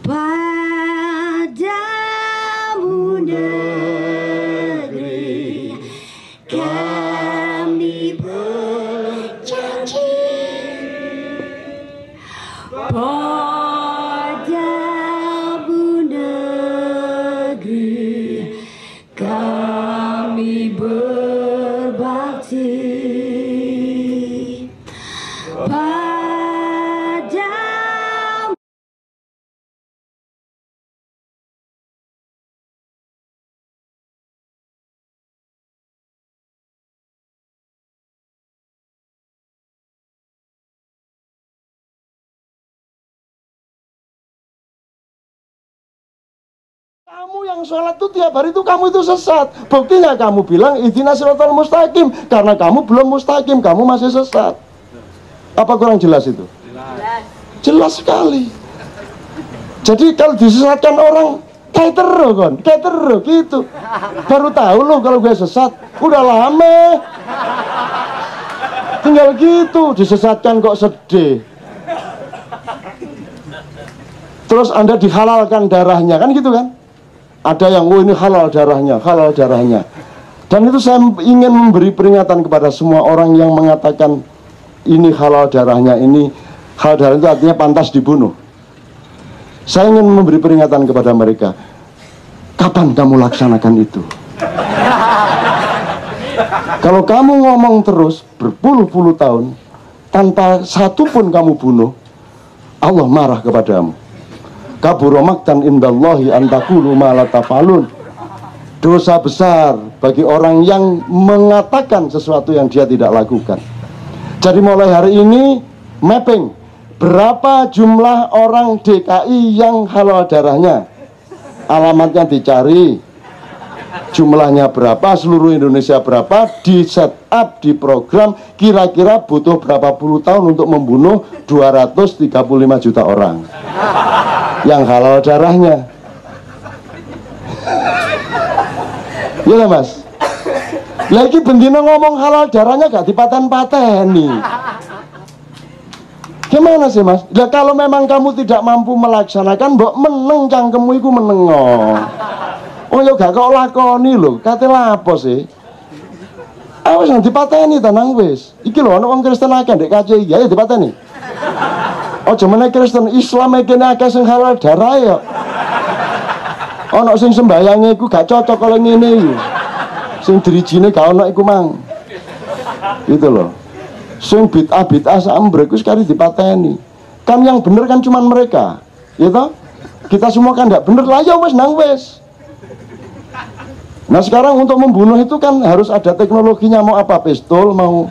Padamu negeri kami berjanji, padamu negeri kami berbakti. Kamu yang sholat tuh tiap hari itu kamu itu sesat. Buktinya kamu bilang ihdinas siratal mustaqim, karena kamu belum mustaqim, kamu masih sesat. Apa kurang jelas itu? Jelas sekali. Jadi kalau disesatkan orang kayak terus gitu. Baru tahu loh kalau gue sesat, udah lama. Tinggal gitu disesatkan kok sedih. Terus Anda dihalalkan darahnya, kan gitu kan? Ada yang, oh ini halal darahnya, halal darahnya. Dan itu saya ingin memberi peringatan kepada semua orang yang mengatakan ini halal darahnya, ini halal darah itu artinya pantas dibunuh. Saya ingin memberi peringatan kepada mereka. Kapan kamu laksanakan itu? Kalau kamu ngomong terus berpuluh-puluh tahun tanpa satu pun kamu bunuh, Allah marah kepadamu. Kabura maktan indallahi an taqulu ma la taf'alun. Dosa besar bagi orang yang mengatakan sesuatu yang dia tidak lakukan. Jadi mulai hari ini mapping berapa jumlah orang DKI yang halal darahnya, alamatnya dicari, jumlahnya berapa, seluruh Indonesia berapa, di set up, di program, kira-kira butuh berapa puluh tahun untuk membunuh 235 juta orang yang halal darahnya. Ya mas, lagi bendino ngomong halal darahnya gak dipaten-pateni. Gimana sih mas? Nah, kalau memang kamu tidak mampu melaksanakan, mbok meneng cangkemmu iku menengo. Oh ya gak kok lakoni lho, kate lapo sih? Awas nang dipateni tenang wis. Iki lho ana wong Kristen akeh ndek KCI, ya dipateni. Ojo meneh Kristen Islam kene akeh sing halal darah ya. Ana sing sembayange iku gak cocok kalau ngene iki. Sing dirijine gak ono iku mang. Gitu loh. Sing bid'ah sambrek wis kari dipateni. Kan yang bener kan cuman mereka. Ya toh? Kita semua kan enggak bener lah ya wis nang wis. Nah sekarang untuk membunuh itu kan harus ada teknologinya, mau apa, pistol, mau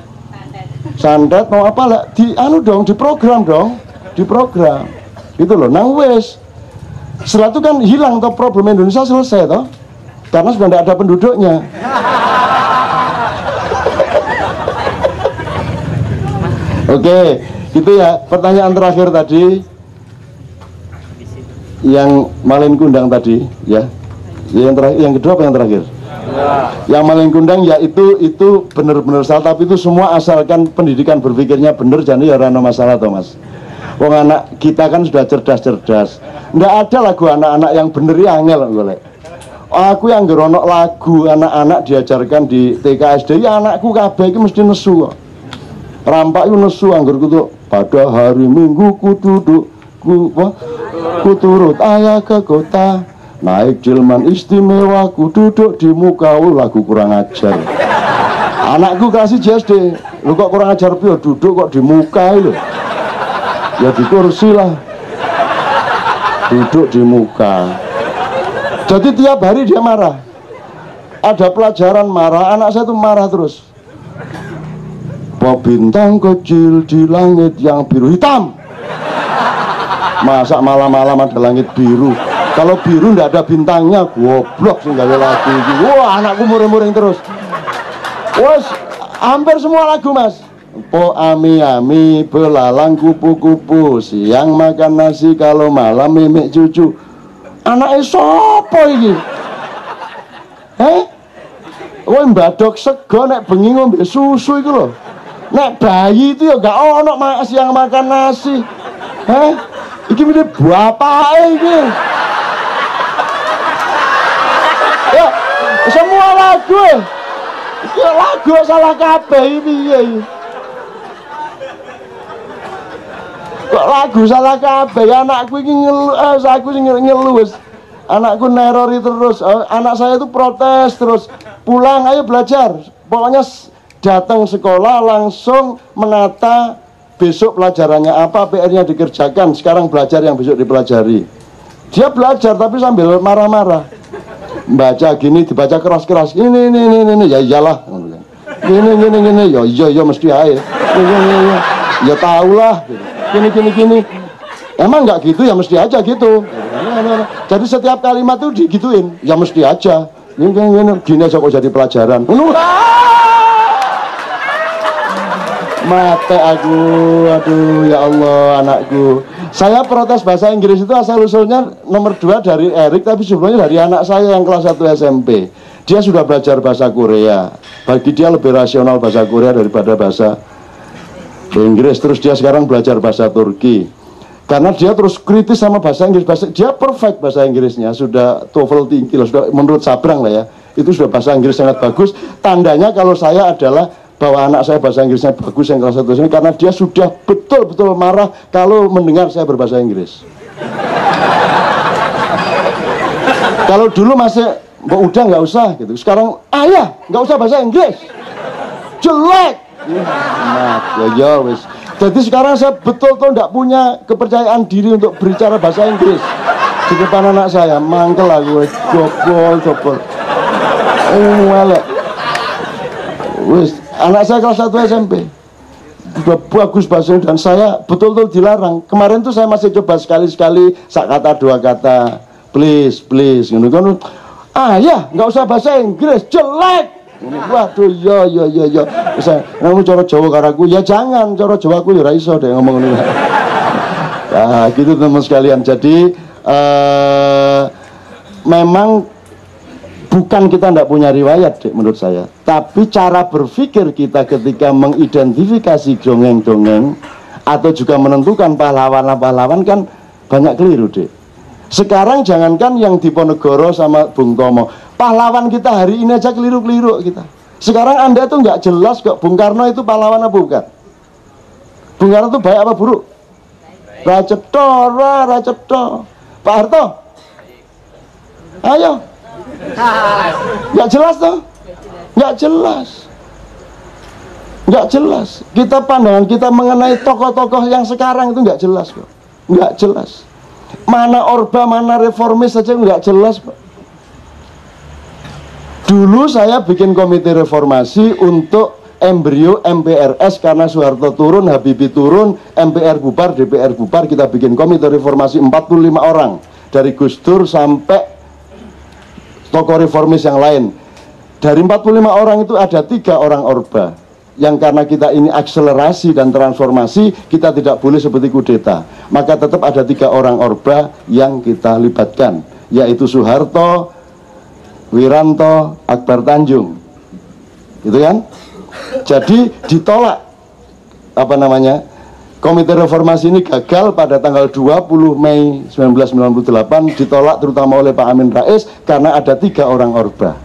sandet, mau apa lah, di anu dong, diprogram dong, diprogram, gitu loh, nang wes. Setelah itu kan hilang toh, problem Indonesia selesai toh, karena sudah tidak ada penduduknya. Oke, itu ya pertanyaan terakhir tadi, yang Malin Kundang tadi, ya. Yang kedua apa yang terakhir? Yang Malin Kundang ya itu benar-benar salah, tapi itu semua asalkan pendidikan berpikirnya benar, jadi ya rano masalah toh mas. Wong anak kita kan sudah cerdas-cerdas. Nggak ada lagu anak-anak yang bener ya angel golek. Aku yang geronok lagu anak-anak diajarkan di TK SD, ya anakku kabeh iki mesti nesu kok. Rampak itu nesu anggur kutu. Pada hari Minggu ku duduk ku turut ayah ke kota. Naik jelman istimewa, ku duduk di muka. Lagu kurang ajar. Anakku kasih JSD, lu kok kurang ajar pio, duduk kok di muka itu. Ya di kursi lah, duduk di muka. Jadi tiap hari dia marah. Ada pelajaran marah, anak saya tuh marah terus. Bintang kecil di langit yang biru hitam. Masa malam-malam ada langit biru? Kalau biru ndak ada bintangnya, goblok sih nggak ada lagi. Wah, anakku muring-muring terus. Wes, hampir semua lagu mas. Po ami-ami, belalang kupu-kupu, siang makan nasi, kalau malam mimik cucu. Anaknya sopo iki? Woi mbadok sego nek bengi ngombe susu itu loh. Nek bayi itu ya gak ono siang makan nasi. Iki mirip bapake iki. Ya, semua lagu. Iki lagu salah kabeh iki piye iki. Kok lagu salah kabeh, anakku iki ngeluh, aku sing ngeluh wis. Anakku nerori terus, anak saya itu protes terus, pulang ayo belajar. Pokoknya datang sekolah langsung menata besok pelajarannya apa, PR-nya dikerjakan, sekarang belajar yang besok dipelajari. Dia belajar tapi sambil marah-marah. Baca gini, dibaca keras-keras, ini, ya iyalah. Gini, ya mesti aja. Ya tahulah. Gini. Emang nggak gitu ya mesti aja gitu. Jadi setiap kalimat tuh digituin, ya mesti aja. Gini aja kok jadi pelajaran. Mate aku, aduh ya Allah anakku. Saya protes bahasa Inggris itu asal usulnya nomor 2 dari Erik, tapi sebelumnya dari anak saya yang kelas 1 SMP. Dia sudah belajar bahasa Korea. Bagi dia lebih rasional bahasa Korea daripada bahasa Inggris. Terus dia sekarang belajar bahasa Turki. Karena dia terus kritis sama bahasa Inggris. Dia perfect bahasa Inggrisnya. Sudah TOEFL tinggi lah, sudah menurut Sabrang lah ya. Itu sudah bahasa Inggris sangat bagus. Tandanya kalau saya adalah bahwa anak saya bahasa Inggrisnya bagus yang kelas 1 ini, karena dia sudah betul-betul marah kalau mendengar saya berbahasa Inggris. Kalau dulu masih udah nggak usah gitu, sekarang ayah nggak usah bahasa Inggris, jelek. Nah, ya wis. Jadi sekarang saya betul-betul tidak punya kepercayaan diri untuk berbicara bahasa Inggris di depan anak saya. Mangkel aku, jobol. Elek. Wis, anak saya kelas 1 SMP. Sudah bagus bahasa Inggris dan saya betul-betul dilarang. Kemarin tuh saya masih coba sekali-sekali sak kata 2 kata. Please, gitu kan. Ayah, nggak usah bahasa Inggris, jelek. Waduh, yo. Bisa ngomong cara Jawa karaku, ya jangan cara Jawa aku ya ra iso deh ngomong ini. Nah, gitu teman sekalian. Jadi memang bukan kita tidak punya riwayat dek, menurut saya, tapi cara berpikir kita ketika mengidentifikasi dongeng-dongeng atau juga menentukan pahlawan-pahlawan kan banyak keliru dek. Sekarang jangankan yang di Ponegoro sama Bung Tomo, pahlawan kita hari ini aja keliru-keliru kita. Sekarang Anda tuh nggak jelas kok Bung Karno itu pahlawan apa bukan? Bung Karno itu baik apa buruk? Raceto. Pak Harto? Ayo. Nggak jelas toh? Nggak jelas. Kita pandangan kita mengenai tokoh-tokoh yang sekarang itu nggak jelas kok. Nggak jelas. Mana Orba, mana reformis saja nggak jelas Pak. Dulu saya bikin komite reformasi untuk embrio MPRS karena Soeharto turun, Habibie turun, MPR bubar, DPR bubar, kita bikin komite reformasi 45 orang dari Gus Dur sampai tokoh reformis yang lain. Dari 45 orang itu ada 3 orang Orba yang karena kita ini akselerasi dan transformasi, kita tidak boleh seperti kudeta. Maka tetap ada 3 orang Orba yang kita libatkan, yaitu Soeharto, Wiranto, Akbar Tanjung, gitu kan? Jadi ditolak komite reformasi ini gagal pada tanggal 20 Mei 1998, ditolak terutama oleh Pak Amin Rais karena ada 3 orang Orba.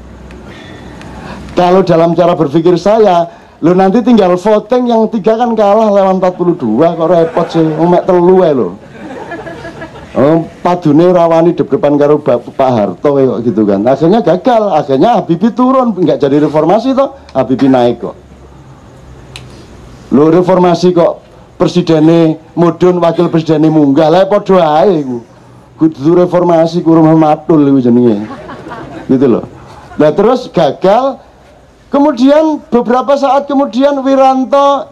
Kalau dalam cara berpikir saya, lo nanti tinggal voting yang 3 kan kalah lewat 42, kok repot sih, mek telu lo. Padune rawani depan karo Pak Harto kok gitu kan. Akhirnya gagal, akhirnya Habibie turun, nggak jadi reformasi toh, Habibie naik kok. Lo reformasi kok presidennya mudun, wakil presidennya munggah, lah padha ae iku. Kudu reformasi kurang matul iku jenenge. Gitu loh. Nah terus gagal. Kemudian beberapa saat kemudian Wiranto,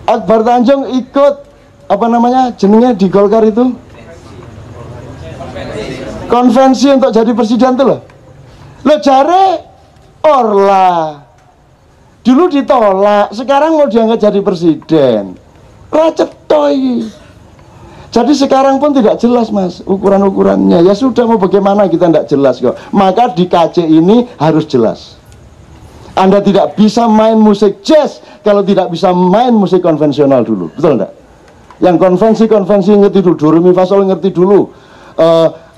Akbar Tanjung ikut jenengnya di Golkar itu konvensi untuk jadi presiden tuh loh. Jare Orla dulu ditolak, sekarang mau diangkat jadi presiden. Racetoy. Jadi sekarang pun tidak jelas mas ukuran-ukurannya. Ya sudah, mau bagaimana kita tidak jelas kok. Maka di KC ini harus jelas. Anda tidak bisa main musik jazz kalau tidak bisa main musik konvensional dulu, betul enggak? Yang konvensi-konvensi ngerti dulu, do re mi fa sol ngerti dulu,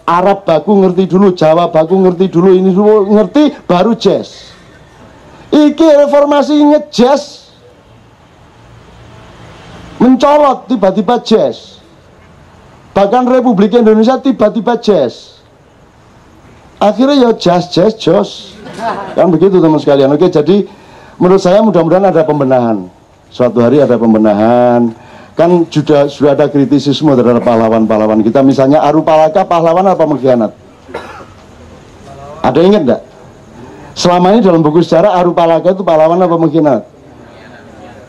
Arab baku ngerti dulu, Jawa baku ngerti dulu, ini dulu ngerti, baru jazz. Iki reformasi ngejazz, mencolot tiba-tiba jazz. Bahkan Republik Indonesia tiba-tiba jazz. Akhirnya ya jazz jos. Kan begitu teman sekalian. Oke, jadi menurut saya mudah-mudahan ada pembenahan. Suatu hari ada pembenahan. Kan sudah ada kritisisme terhadap pahlawan-pahlawan kita. Misalnya Arupalaka pahlawan apa mengkhianat? Ada ingat enggak? Selama ini dalam buku sejarah Arupalaka itu pahlawan apa mengkhianat?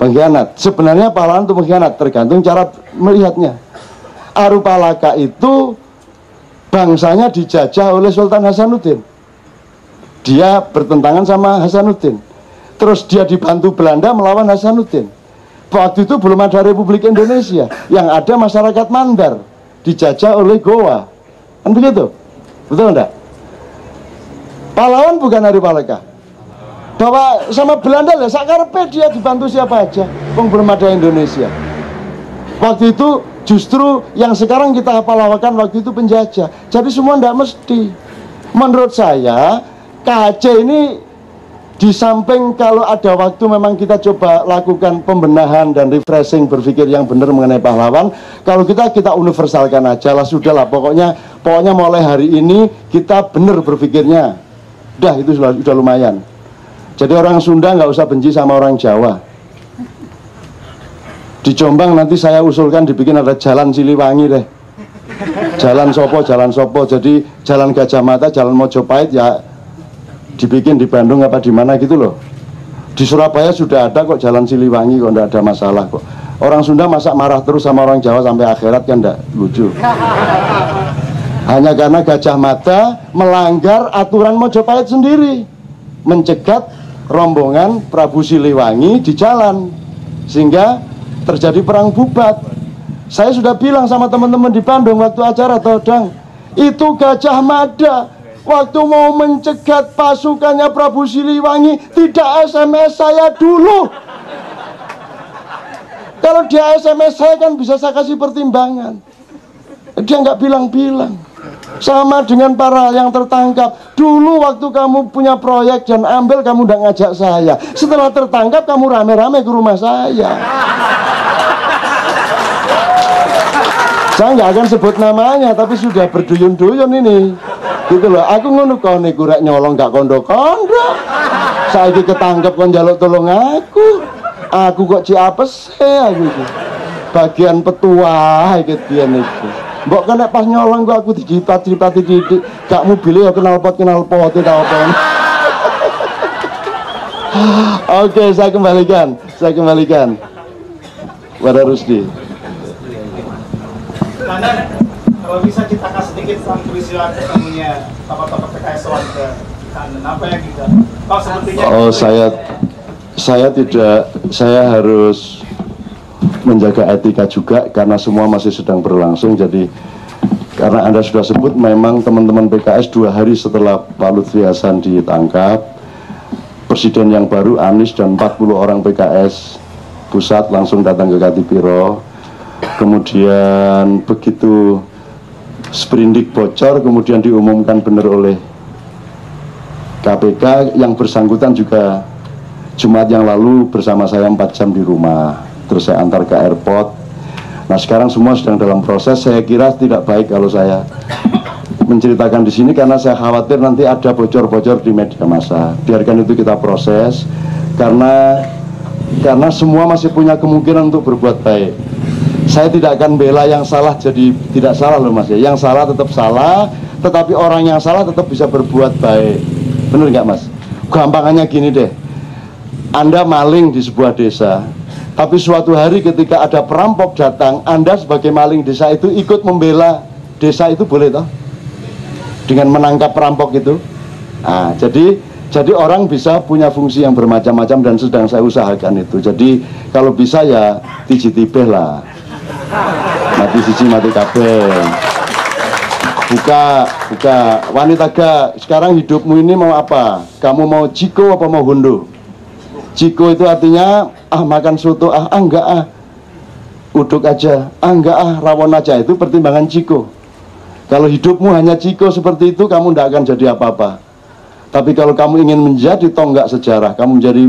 Pengkhianat. Sebenarnya pahlawan itu mengkhianat, tergantung cara melihatnya. Arupalaka itu bangsanya dijajah oleh Sultan Hasanuddin. Dia bertentangan sama Hasanuddin. Terus dia dibantu Belanda melawan Hasanuddin. Waktu itu belum ada Republik Indonesia, yang ada masyarakat Mandar, dijajah oleh Goa. Kan begitu? Betul enggak? Pahlawan bukan Arupalaka. Bahwa sama Belanda lah, sakarpe dia dibantu siapa aja, belum ada Indonesia. Waktu itu justru yang sekarang kita pahlawakan waktu itu penjajah. Jadi semua enggak mesti. Menurut saya KHC ini di samping kalau ada waktu memang kita coba lakukan pembenahan dan refreshing berpikir yang benar mengenai pahlawan. Kalau kita universalkan aja lah, sudahlah pokoknya mulai hari ini kita benar berpikirnya. Udah itu sudah lumayan. Jadi orang Sunda nggak usah benci sama orang Jawa. Di Jombang nanti saya usulkan dibikin ada jalan Siliwangi deh. Jalan Sopo. Jadi jalan Gajah Mata, jalan Mojopahit ya dibikin di Bandung apa di mana gitu loh. Di Surabaya sudah ada kok jalan Siliwangi kok, enggak ada masalah kok. Orang Sunda masa marah terus sama orang Jawa sampai akhirat kan enggak lucu. Hanya karena Gajah Mada melanggar aturan Mojopahit sendiri, mencegat rombongan Prabu Siliwangi di jalan, sehingga terjadi perang bubat. Saya sudah bilang sama teman-teman di Bandung waktu acara Todang, itu Gajah Mada waktu mau mencegat pasukannya Prabu Siliwangi tidak SMS saya dulu. Kalau dia SMS saya kan bisa saya kasih pertimbangan. Dia nggak bilang-bilang. Sama dengan para yang tertangkap. Dulu waktu kamu punya proyek dan ambil, kamu nggak ngajak saya. Setelah tertangkap kamu rame-rame ke rumah saya. Saya nggak akan sebut namanya, tapi sudah berduyun-duyun ini. Gitu loh, aku ngono kau nih kurek nyolong gak kondo-kondo. Saya ketangkep kon njaluk tolong aku. Aku kok ciapes aku iki. Bagian petua iki biyen iki. Mbok kena pas nyolong kok aku dijipat-jipat titik. Gak mobil ya kenal pot itu apa. Oke, saya kembalikan. Pada Rusdi. Kalau bisa ceritakan sedikit tentang peristiwa ketemunya tokoh-tokoh PKS soal ke kanan, apa yang kita sepertinya. Oh, saya harus menjaga etika juga karena semua masih sedang berlangsung. Jadi karena Anda sudah sebut, memang teman-teman PKS 2 hari setelah Pak Lutfi Hasan ditangkap, Presiden yang baru Anies dan 40 orang PKS pusat langsung datang ke Katipiro. Kemudian begitu sprindik bocor, kemudian diumumkan benar oleh KPK. Yang bersangkutan juga Jumat yang lalu bersama saya 4 jam di rumah, terus saya antar ke airport. Nah sekarang semua sedang dalam proses. Saya kira tidak baik kalau saya menceritakan di sini karena saya khawatir nanti ada bocor-bocor di media massa. Biarkan itu kita proses, karena semua masih punya kemungkinan untuk berbuat baik. Saya tidak akan bela yang salah jadi tidak salah loh mas ya. Yang salah tetap salah, tetapi orang yang salah tetap bisa berbuat baik. Bener nggak mas? Gampangannya gini deh, Anda maling di sebuah desa, tapi suatu hari ketika ada perampok datang, Anda sebagai maling desa itu ikut membela desa itu, boleh toh? Dengan menangkap perampok itu. Nah, jadi orang bisa punya fungsi yang bermacam-macam dan sedang saya usahakan itu. Jadi kalau bisa ya tijitibeh lah. Mati siji mati kabeh. Buka wanita gak, sekarang hidupmu ini mau apa? Kamu mau jiko apa mau hundo? Jiko itu artinya makan soto, enggak uduk aja, enggak rawon aja, itu pertimbangan Ciko. Kalau hidupmu hanya Ciko seperti itu, kamu tidak akan jadi apa-apa. Tapi kalau kamu ingin menjadi tonggak sejarah, kamu menjadi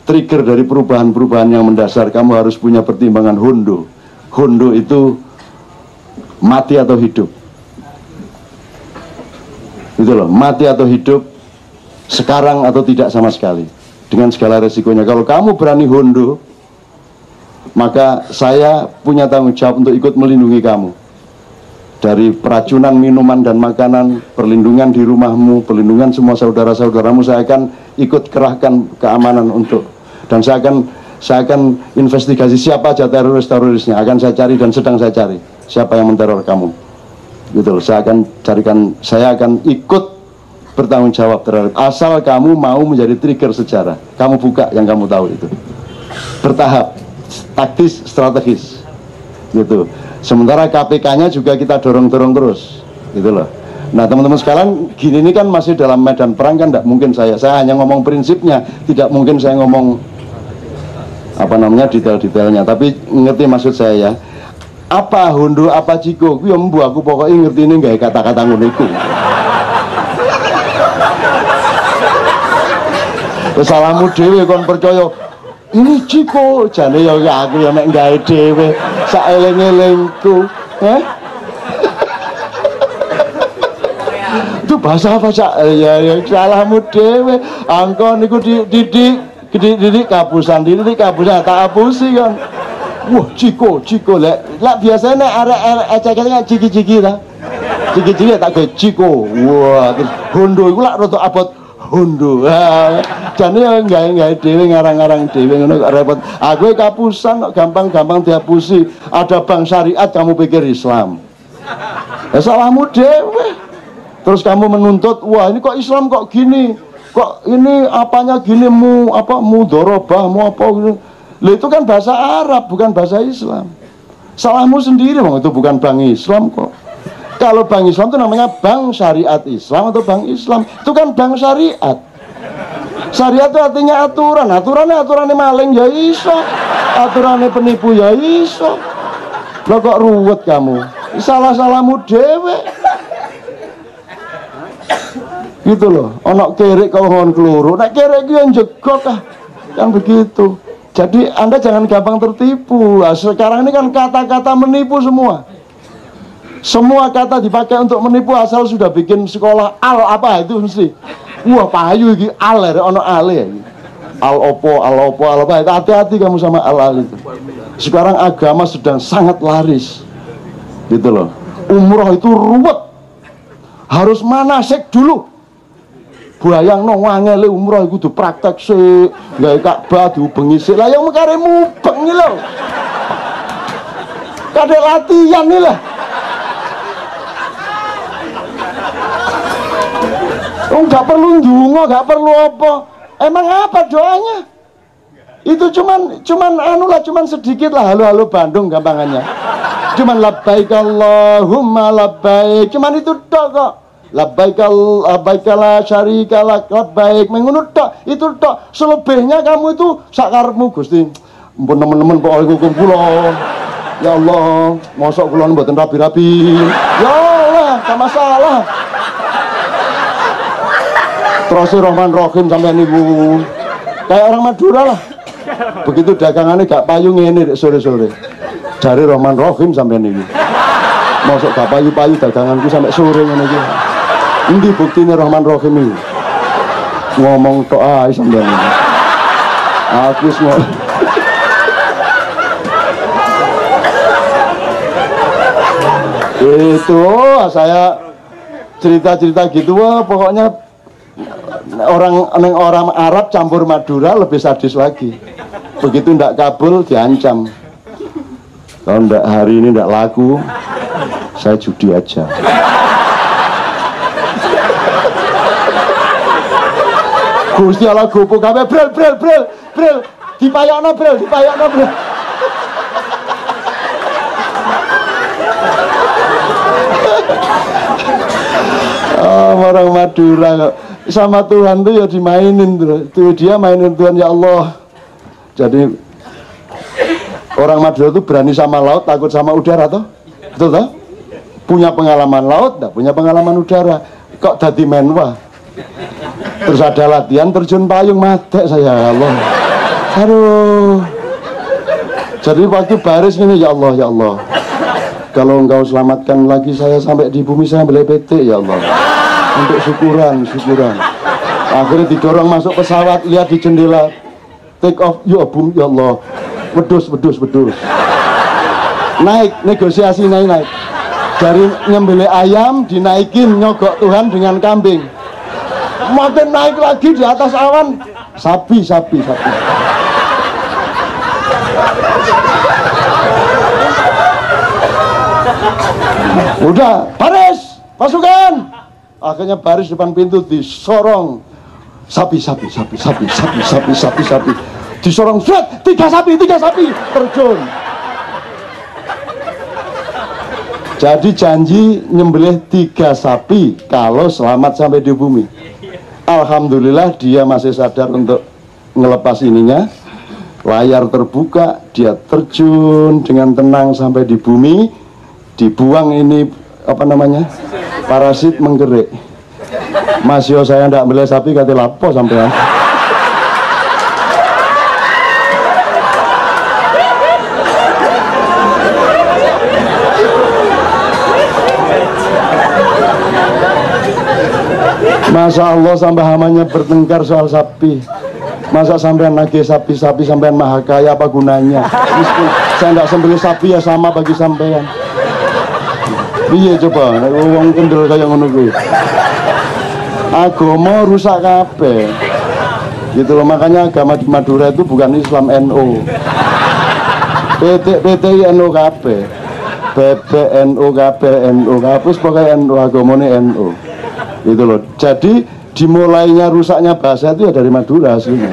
trigger dari perubahan-perubahan yang mendasar, kamu harus punya pertimbangan hondo. Hondo itu mati atau hidup. Itu loh, mati atau hidup, sekarang atau tidak sama sekali, dengan segala resikonya. Kalau kamu berani hondo, maka saya punya tanggung jawab untuk ikut melindungi kamu. Dari peracunan minuman dan makanan, perlindungan di rumahmu, perlindungan semua saudara-saudaramu, saya akan ikut kerahkan keamanan untuk, dan saya akan investigasi siapa aja terorisnya, akan saya cari dan sedang saya cari siapa yang menteror kamu. Gitu loh, saya akan ikut bertanggung jawab terhadap, asal kamu mau menjadi trigger sejarah, kamu buka yang kamu tahu itu. Bertahap, taktis, strategis. Gitu. Sementara KPK-nya juga kita dorong-dorong terus, gitu loh. Nah teman-teman sekalian, gini ini kan masih dalam medan perang kan, tidak mungkin saya hanya ngomong prinsipnya, tidak mungkin saya ngomong apa namanya detail-detailnya, tapi ngerti maksud saya ya. Apa hondo, apa Ciko, ya mbu aku pokoknya ngerti ini nggak kata-kata ngono iku. Kesalahanmu dewe kon percaya. Ini Ciko, jane ya aku ya mek gawe dhewe, sak eling-elingku, Itu bahasa apa sak? Ya salahmu dhewe. Angko niku didik kapusan, tak apusi kan. Wah, Ciko lek biasanya arek ecek-ecek ciki-ciki ta. Ciki-ciki tak gawe Ciko. Wah, terus hondo iku lak rada abot hondo. Jane gawe dhewe ngarang-ngarang dhewe ngono kok repot. Aku kapusan kok gampang-gampang dihapusi. Ada bank syariat kamu pikir Islam. Ya salahmu dhewe. Terus kamu menuntut, wah ini kok Islam kok gini? Kok ini apanya gini mudharabah apa gitu. Lah itu kan bahasa Arab bukan bahasa Islam. Salahmu sendiri Bang, itu bukan bank Islam kok. Kalau bank Islam itu namanya bank syariat Islam atau bank Islam. Itu kan bank syariat. Syariat itu artinya aturan. Aturannya maling ya iso. Aturannya penipu ya iso. Lo kok ruwet kamu? Salah-salahmu dewe. Gitu loh. Ono kerek kau hon keluru. Nek kerek itu yang jegok kan begitu. Jadi Anda jangan gampang tertipu. Nah, sekarang ini kan kata-kata menipu semua. Semua kata dipakai untuk menipu asal sudah bikin sekolah al apa itu mesti. Wah payu iki al ono ale. Al opo apa. Hati-hati kamu sama al itu. Sekarang agama sedang sangat laris. Gitu loh. Umroh itu ruwet. Harus manasik dulu. Bayang no wangele umroh kudu praktek sik, gawe Ka'bah diubengi sik. Lah yang mekare mubeng iki lho. Kade latihan iki lho. Enggak perlu ndonga, enggak perlu apa. Emang apa doanya? Itu cuman sedikit lah halo Bandung gampangannya. Cuman labbaik Allahumma labbaik. Cuman itu tok kok. Labbaik la syarika lak labbaik mengunut tok itu tok. Selebihnya kamu itu sakarepmu Gusti. Ampun teman-teman pokoke hukum kula. Ya Allah, mosok kula mboten rapi-rapi. Ya Allah, gak masalah. Terus Rahman Rahim sampean niku. Kayak orang Madura lah. Begitu dagangannya gak payu ngene sore-sore. Jare Rahman Rahim sampean niku. Mosok gak payu-payu daganganku sampai sore ngene iki. Ini buktinya Rahman Rahim ini ngomong doa sampean ini. Aku semua itu saya cerita-cerita gitu wah pokoknya orang Arab campur Madura lebih sadis lagi. Begitu ndak kabul diancam. Kalau ndak hari ini ndak laku saya judi aja. Gusti Allah gopo kabeh bril dipayokno bril orang Madura kok sama Tuhan tuh ya dimainin tuh dia mainin Tuhan ya Allah. Jadi Orang Madura itu berani sama laut, takut sama udara toh? Betul toh? Punya pengalaman laut, enggak punya pengalaman udara. Kok dadi menwa? Terus ada latihan terjun payung, mate saya, ya Allah. Aduh. Jadi waktu baris ini, ya Allah, ya Allah. Kalau engkau selamatkan lagi saya sampai di bumi, saya beli PT, ya Allah. Untuk syukuran. Akhirnya didorong masuk pesawat, lihat di jendela, take off, ya bum, ya Allah. Wedus. Naik, negosiasi naik. Dari nyembelih ayam dinaikin, nyogok Tuhan dengan kambing. Makin naik lagi di atas awan, sapi. Udah, baris, pasukan. Akhirnya baris depan pintu disorong. Sapi. Disorong, set, 3 sapi, terjun. Jadi janji nyembelih 3 sapi kalau selamat sampai di bumi. Alhamdulillah dia masih sadar untuk ngelepas ininya. Layar terbuka, dia terjun dengan tenang sampai di bumi. Dibuang ini apa namanya? Parasit menggerik. Mas yo saya ndak beli sapi kate lapo sampean. Masya Allah sampai hamanya bertengkar soal sapi. Masa sampean nagih sapi sampean maha kaya, apa gunanya? Meskipun saya tidak sembelih sapi ya sama bagi sampean. Iya coba, wong kendel kayak ngono kuwi. Agama rusak kabeh. Gitu loh, makanya agama di Madura itu bukan Islam NU. PT NU kabeh. PBNU kabeh NU kabeh pokoke NU, agamane NU. Gitu loh. Jadi dimulainya rusaknya bahasa itu ya dari Madura aslinya.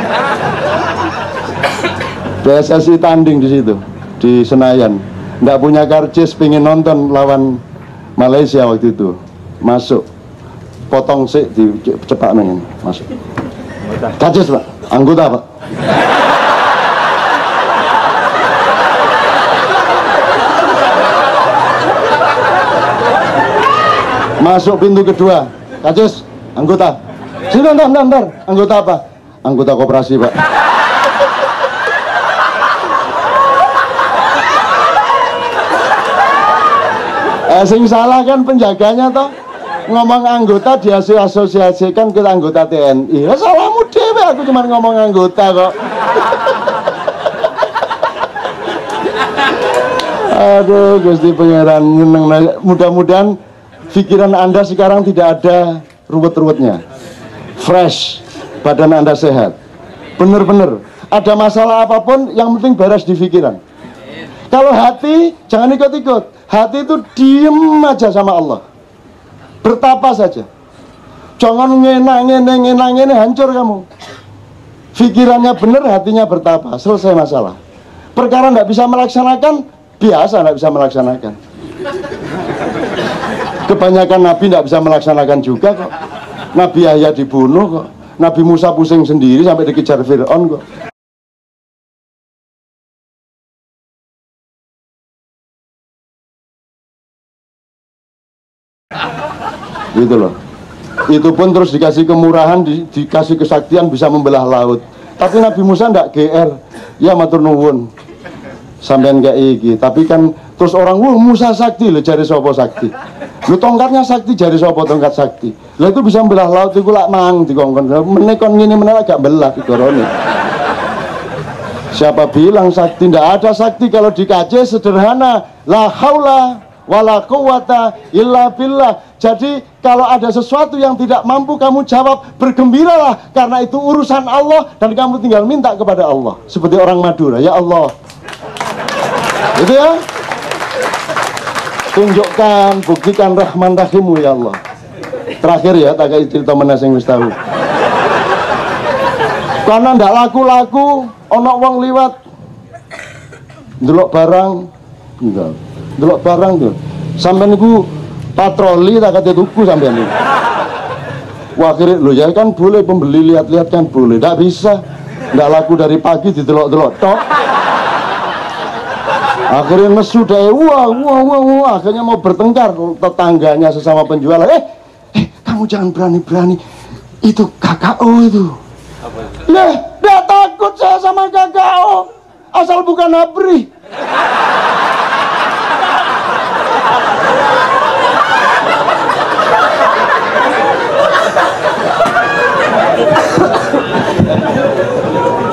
PSSI tanding di situ di Senayan, nggak punya karcis, pengen nonton lawan Malaysia waktu itu, masuk potong sih di cepak nengin masuk. Karcis Pak, anggota Pak. Masuk pintu kedua, karcis anggota. Sini bentar. Anggota apa? Anggota koperasi Pak. Sing salah kan penjaganya toh. Ngomong anggota dia asosiasikan ke anggota TNI. Ya salahmu dewe, aku cuma ngomong anggota kok. Aduh Gusti Pangeran, mudah-mudahan pikiran Anda sekarang tidak ada ruwet-ruwetnya, fresh, badan Anda sehat. Bener-bener ada masalah apapun yang penting beres di pikiran. Kalau hati jangan ikut-ikut. Hati itu diem aja sama Allah, bertapa saja. Jangan ngenang hancur kamu. Pikirannya bener, hatinya bertapa, selesai masalah. Perkara nggak bisa melaksanakan, biasa nggak bisa melaksanakan. Kebanyakan Nabi nggak bisa melaksanakan juga kok. Nabi Yahya dibunuh kok. Nabi Musa pusing sendiri sampai dikejar Fir'aun kok. Gitu loh. Itu pun terus dikasih kemurahan, dikasih kesaktian bisa membelah laut. Tapi Nabi Musa ndak GR. Ya matur nuwun. Sampean gak iki, tapi kan terus orang Musa sakti loh, jari sopo sakti. Lu tongkatnya sakti, jari sopo tongkat sakti. Lah itu bisa membelah laut itu lak mang dikongkon. Menekon ngene meneh agak belah digorone. Siapa bilang sakti? Ndak ada sakti kalau dikaji sederhana. La haula wala quwata illa billah. Jadi kalau ada sesuatu yang tidak mampu kamu jawab, bergembiralah karena itu urusan Allah dan kamu tinggal minta kepada Allah. Seperti orang Madura, ya Allah. Itu ya. Tunjukkan, buktikan Rahman Rahimmu ya Allah. Terakhir ya, tak kayak cerita menas yang wis tahu. Karena ndak laku-laku, ono wong liwat ndelok barang, enggak. Ndelok barang tuh. Sampai niku patroli tak kate tuku sampean niku. Wah kira lo ya kan boleh pembeli lihat-lihat kan boleh. Ndak bisa. Ndak laku dari pagi didelok-delok tok. Akhirnya nesu deh, wah, akhirnya mau bertengkar tetangganya sesama penjual. Kamu jangan berani-berani, itu KKO itu. Lah, gak takut saya sama KKO, asal bukan ABRI.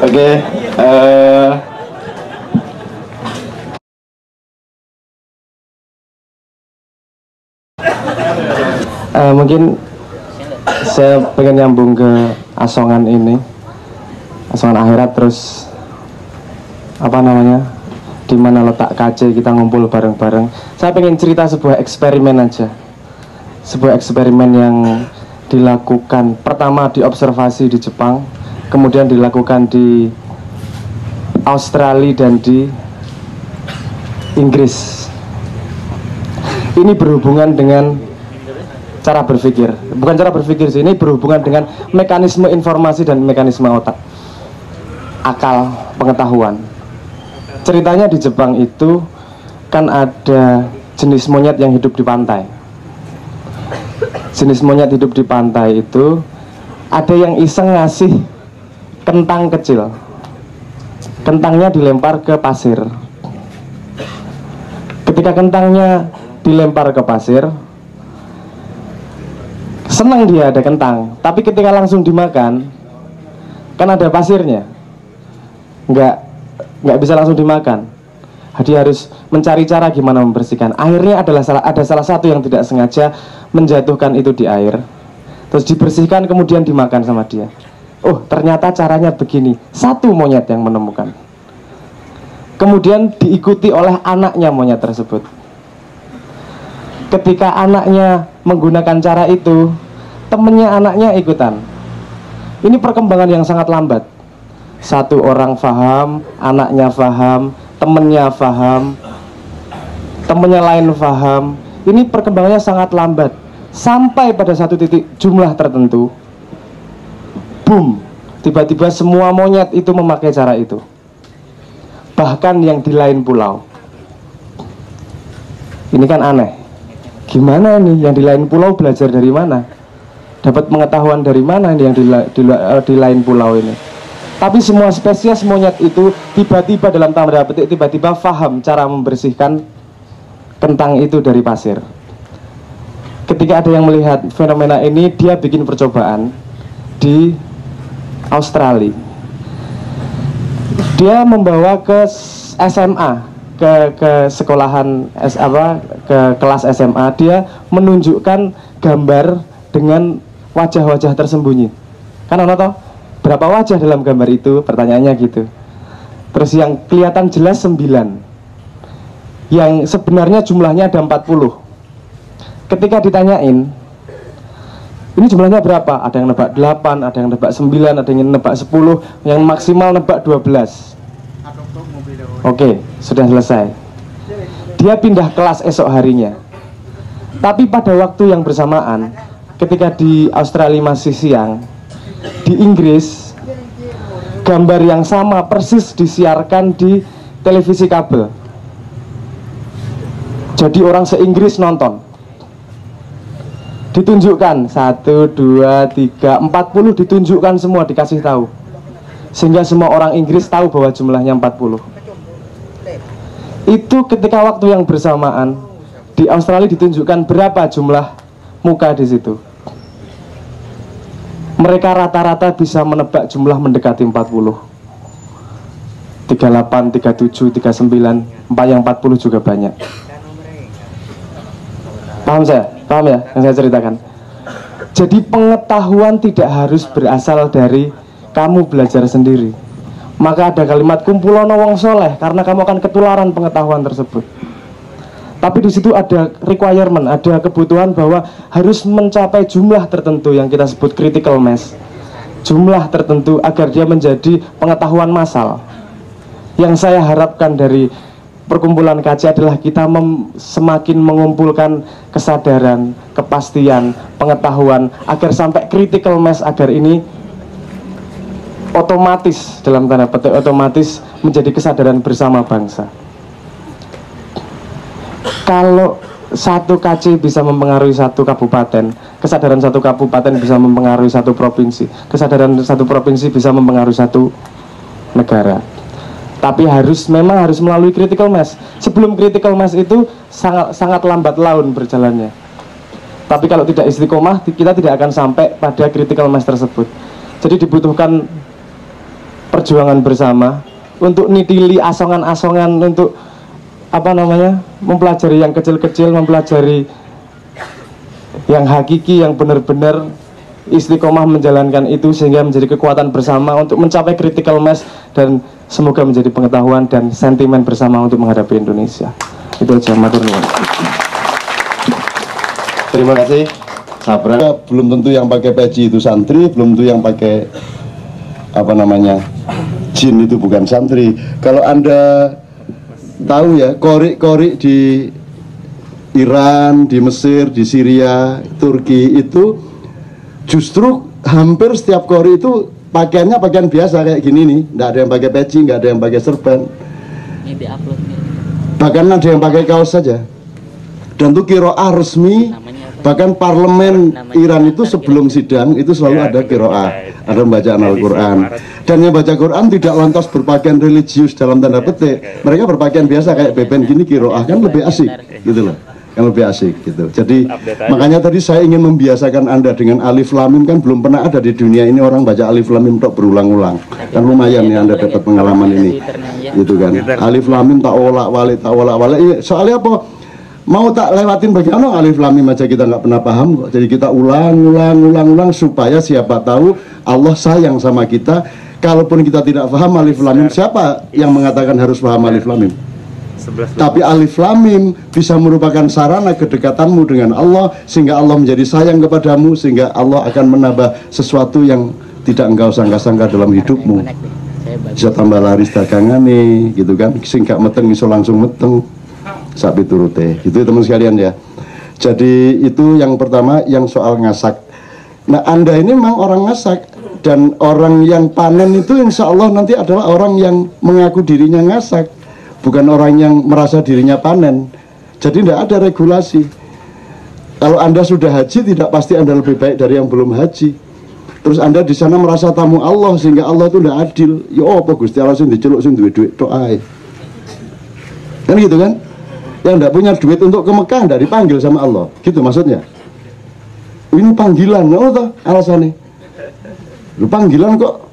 Oke, mungkin saya pengen nyambung ke asongan ini, asongan akhirat, terus apa namanya, di mana letak KC kita ngumpul bareng-bareng. Saya pengen cerita sebuah eksperimen aja, sebuah eksperimen yang dilakukan pertama diobservasi di Jepang, kemudian dilakukan di Australia dan di Inggris. Ini berhubungan dengan cara berpikir, bukan cara berpikir sih, ini berhubungan dengan mekanisme informasi dan mekanisme otak, akal pengetahuan. Ceritanya di Jepang itu kan ada jenis monyet yang hidup di pantai. Jenis monyet hidup di pantai itu ada yang iseng ngasih kentang kecil, kentangnya dilempar ke pasir. Ketika kentangnya dilempar ke pasir, senang dia ada kentang, tapi ketika langsung dimakan, kan ada pasirnya, nggak bisa langsung dimakan. Dia harus mencari cara gimana membersihkan. Akhirnya ada salah satu yang tidak sengaja menjatuhkan itu di air, terus dibersihkan kemudian dimakan sama dia. Oh, ternyata caranya begini. Satu monyet yang menemukan, kemudian diikuti oleh anaknya monyet tersebut. Ketika anaknya menggunakan cara itu, temennya anaknya ikutan. Ini perkembangan yang sangat lambat. Satu orang paham, anaknya paham, temennya paham, temennya lain paham. Ini perkembangannya sangat lambat. Sampai pada satu titik jumlah tertentu, boom, tiba-tiba semua monyet itu memakai cara itu. Bahkan yang di lain pulau. Ini kan aneh. Gimana nih yang di lain pulau belajar dari mana? Dapat pengetahuan dari mana yang di lain pulau ini? Tapi semua spesies monyet itu tiba-tiba dalam tanda petik tiba-tiba paham cara membersihkan kentang itu dari pasir. Ketika ada yang melihat fenomena ini, dia bikin percobaan di Australia. Dia membawa ke SMA, ke sekolahan ke kelas SMA. Dia menunjukkan gambar dengan wajah-wajah tersembunyi. Kan ono toh? Berapa wajah dalam gambar itu? Pertanyaannya gitu. Terus yang kelihatan jelas 9. Yang sebenarnya jumlahnya ada 40. Ketika ditanyain, ini jumlahnya berapa? Ada yang nebak 8, ada yang nebak 9, ada yang nebak 10, yang maksimal nebak 12. Oke, sudah selesai. Dia pindah kelas esok harinya. Tapi pada waktu yang bersamaan, ketika di Australia masih siang, di Inggris gambar yang sama persis disiarkan di televisi kabel. Jadi orang se-Inggris nonton. Ditunjukkan 1, 2, 3, 40 ditunjukkan semua, dikasih tahu. Sehingga semua orang Inggris tahu bahwa jumlahnya 40. Itu ketika waktu yang bersamaan di Australia ditunjukkan berapa jumlah muka di situ. Mereka rata-rata bisa menebak jumlah mendekati 40. 38, 37, 39, yang 40 juga banyak. Paham saya? Paham ya yang saya ceritakan? Jadi pengetahuan tidak harus berasal dari kamu belajar sendiri. Maka ada kalimat kumpulono wong soleh, karena kamu akan ketularan pengetahuan tersebut. Tapi di situ ada requirement, ada kebutuhan bahwa harus mencapai jumlah tertentu yang kita sebut critical mass. Jumlah tertentu agar dia menjadi pengetahuan massal. Yang saya harapkan dari perkumpulan KC adalah kita semakin mengumpulkan kesadaran, kepastian, pengetahuan agar sampai critical mass, agar ini otomatis, dalam tanda petik otomatis, menjadi kesadaran bersama bangsa. Kalau satu KC bisa mempengaruhi satu kabupaten, kesadaran satu kabupaten bisa mempengaruhi satu provinsi, kesadaran satu provinsi bisa mempengaruhi satu negara. Tapi memang harus melalui critical mass. Sebelum critical mass itu sangat lambat laun berjalannya. Tapi kalau tidak istiqomah, kita tidak akan sampai pada critical mass tersebut. Jadi dibutuhkan perjuangan bersama untuk nitili asongan-asongan, untuk mempelajari yang kecil-kecil, mempelajari yang hakiki, yang benar-benar istiqomah menjalankan itu, sehingga menjadi kekuatan bersama untuk mencapai critical mass, dan semoga menjadi pengetahuan dan sentimen bersama untuk menghadapi Indonesia. Itu aja, matur nuwun. Terima kasih. Sabra, belum tentu yang pakai peci itu santri, belum tentu yang pakai jin itu bukan santri. Kalau Anda tahu ya, korik-korik di Iran, di Mesir, di Syria, Turki itu justru hampir setiap korik itu pakaiannya pakaian biasa kayak gini nih, nggak ada yang pakai peci, nggak ada yang pakai serban. Bahkan ada yang pakai kaos saja. Dan itu qiraah resmi. Bahkan parlemen Iran itu sebelum sidang itu selalu ada qiraah, ada bacaan Al-Quran. Dan yang baca Quran tidak lantas berpakaian religius dalam tanda petik. Mereka berpakaian biasa kayak beben gini, qiraah kan lebih asik gitu loh. Yang lebih asik gitu. Jadi makanya tadi saya ingin membiasakan Anda dengan alif lam mim, kan belum pernah ada di dunia ini orang baca alif lam mim tok berulang-ulang. Kan lumayan nih Anda dapat pengalaman ini. Gitu kan. Alif lam mim tak olak-walik. Soalnya apa? Mau tak lewatin bagaimana alif lam mim aja kita nggak pernah paham kok. Jadi kita ulang supaya siapa tahu Allah sayang sama kita. Kalaupun kita tidak paham alif lam mim, siapa yang mengatakan harus paham alif lam mim? Tapi alif lam mim bisa merupakan sarana kedekatanmu dengan Allah, sehingga Allah menjadi sayang kepadamu, sehingga Allah akan menambah sesuatu yang tidak engkau sangka-sangka dalam hidupmu. Bisa tambah laris dagangan nih, gitu kan? Sing gak meteng iso langsung meteng. Sapi turute, gitu teman sekalian ya. Jadi itu yang pertama, yang soal ngasak. Nah Anda ini memang orang ngasak, dan orang yang panen itu insya Allah nanti adalah orang yang mengaku dirinya ngasak, bukan orang yang merasa dirinya panen. Jadi tidak ada regulasi. Kalau Anda sudah haji, tidak pasti Anda lebih baik dari yang belum haji. Terus Anda di sana merasa tamu Allah, sehingga Allah itu tidak adil. Ya apa Gusti Allah sing diceluk sing duwe-duwe tok ae. Kan gitu kan? Yang tidak punya duit untuk ke Mekah tidak dipanggil sama Allah, gitu maksudnya. Ini panggilan, oh toh alasannya. Lu panggilan kok